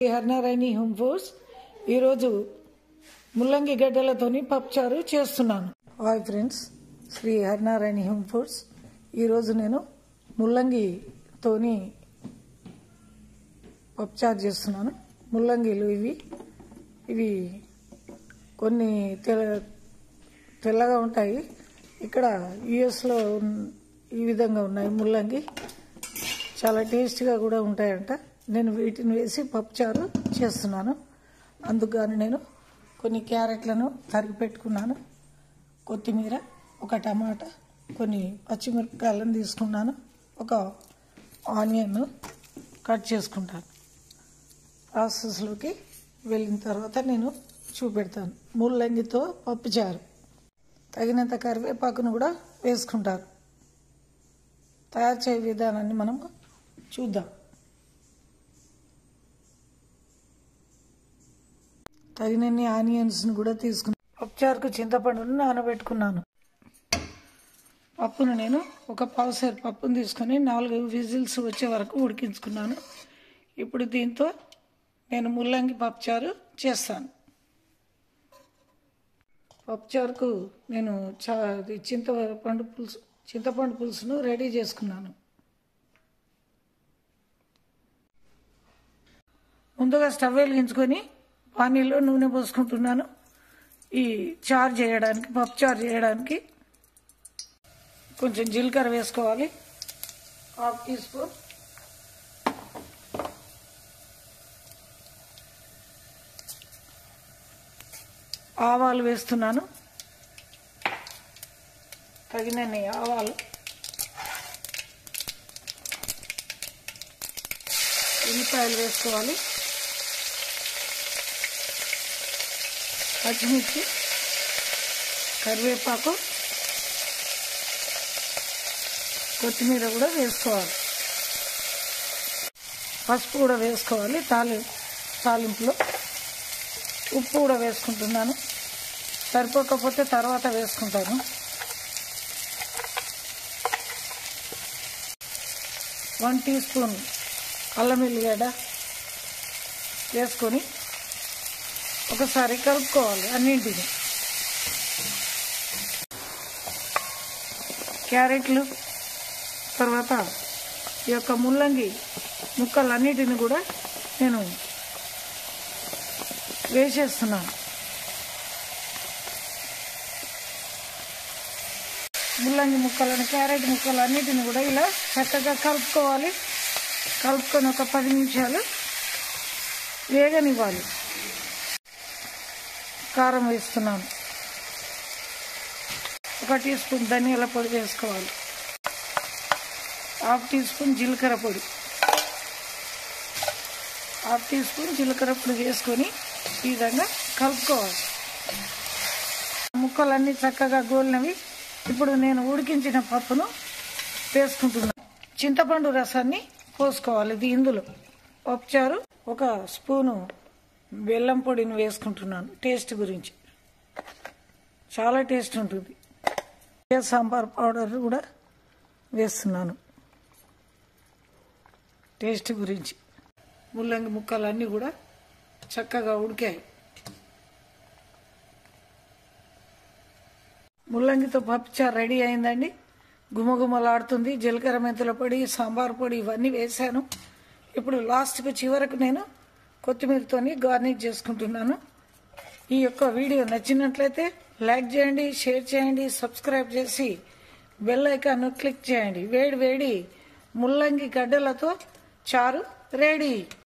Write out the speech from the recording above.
Harinarayana home foods ఈరోజు ముల్లంగి గడ్డలతోని పప్పుచారు చేస్తున్నాను. Hi friends, Sri Harinarayana home foods. ఈరోజు నేను ముల్లంగితోని పప్పుచారు చేస్తున్నాను. ముల్లంగిలు ఇవి కొన్ని తెల్లగా ఉంటాయి. ఇక్కడ యుఎస్లో ఈ విధంగా ఉన్నాయి. ముల్లంగి చాలా టేస్ట్గా కూడా ఉంటాయంట. నేను వీటిని వేసి పప్పుచారు చేస్తున్నాను. అందుకని నేను కొన్ని క్యారెట్లను తరిగి పెట్టుకున్నాను, కొత్తిమీర, ఒక టమాటా, కొన్ని పచ్చిమిరపకాయలను తీసుకున్నాను, ఒక ఆనియన్ కట్ చేసుకుంటాను. ప్రాసెస్లోకి వెళ్ళిన తర్వాత నేను చూపెడతాను. ముల్లంగితో పప్పుచారు, తగినంత కరివేపాకును కూడా వేసుకుంటాను. తయారు చేయ విధానాన్ని మనం చూద్దాం. తగినన్ని ఆనియన్స్ని కూడా తీసుకున్నాను. పప్పుచారుకు చింతపండును నానబెట్టుకున్నాను. పప్పును నేను ఒక పావుసేరు పప్పును తీసుకొని 4 విజిల్స్ వచ్చే వరకు ఉడికించుకున్నాను. ఇప్పుడు దీంతో నేను ముల్లంగి పప్పుచారు చేస్తాను. పప్పుచారుకు నేను చింతపండు పులుసును రెడీ చేసుకున్నాను. ముందుగా స్టవ్ వెలిగించుకొని పానీలో నూనె పోసుకుంటున్నాను. ఈ చారు చేయడానికి, పప్పుచారు చేయడానికి కొంచెం జీలకర్ర వేసుకోవాలి, 1/2 టీ స్పూన్. ఆవాలు వేస్తున్నాను, తగినన్ని ఆవాలు. ఉల్లిపాయలు వేసుకోవాలి, పచ్చిమిర్చి, కరివేపాకు, కొత్తిమీర కూడా వేసుకోవాలి. పసుపు కూడా వేసుకోవాలి. తాలింపులో ఉప్పు కూడా వేసుకుంటున్నాను. సరిపోకపోతే తర్వాత వేసుకుంటాను. 1 టీ స్పూన్ అల్లం వెల్లిగడ్డ వేసుకొని ఒకసారి కలుపుకోవాలి. అన్నింటిని, క్యారెట్లు, తర్వాత ఈ యొక్క ముల్లంగి ముక్కలన్నిటిని కూడా నేను వేసేస్తున్నాను. ముల్లంగి ముక్కలను, క్యారెట్ ముక్కలు అన్నిటిని కూడా ఇలా చక్కగా కలుపుకోవాలి. కలుపుకొని ఒక 10 నిమిషాలు వేగనివ్వాలి. కారం వేస్తున్నాను, 1 టీ స్పూన్ ధనియాల పొడి వేసుకోవాలి, 1/2 టీ స్పూన్ జీలకర్ర పొడి, 1/2 టీ స్పూన్ జీలకర్ర పొడి వేసుకొని ఈ విధంగా కలుపుకోవాలి. ముక్కలన్నీ చక్కగా గోలినవి. ఇప్పుడు నేను ఉడికించిన పప్పును వేసుకుంటున్నాను. చింతపండు రసాన్ని పోసుకోవాలి. ఇందులో పప్పుచారు 1 స్పూను బెల్లం పొడిని వేసుకుంటున్నాను. టేస్ట్ గురించి చాలా టేస్ట్ ఉంటుంది. సాంబార్ పౌడర్ కూడా వేస్తున్నాను టేస్ట్ గురించి. ముల్లంగి ముక్కలన్నీ కూడా చక్కగా ఉడికాయి. ముల్లంగితో పప్పుచారు రెడీ అయిందండి. గుమగుమలాడుతుంది. జీలకర్ర మెంతుల పొడి, సాంబార్ పొడి ఇవన్నీ వేశాను. ఇప్పుడు లాస్ట్కు చివరకు నేను కొత్తిమీరతోని గార్నిష్ చేసుకుంటున్నాను. ఈ యొక్క వీడియో నచ్చినట్లయితే లైక్ చేయండి, షేర్ చేయండి, సబ్స్క్రైబ్ చేసి బెల్ ఐకాన్ను క్లిక్ చేయండి. వేడి వేడి ముల్లంగి గడ్డలతో చారు రెడీ.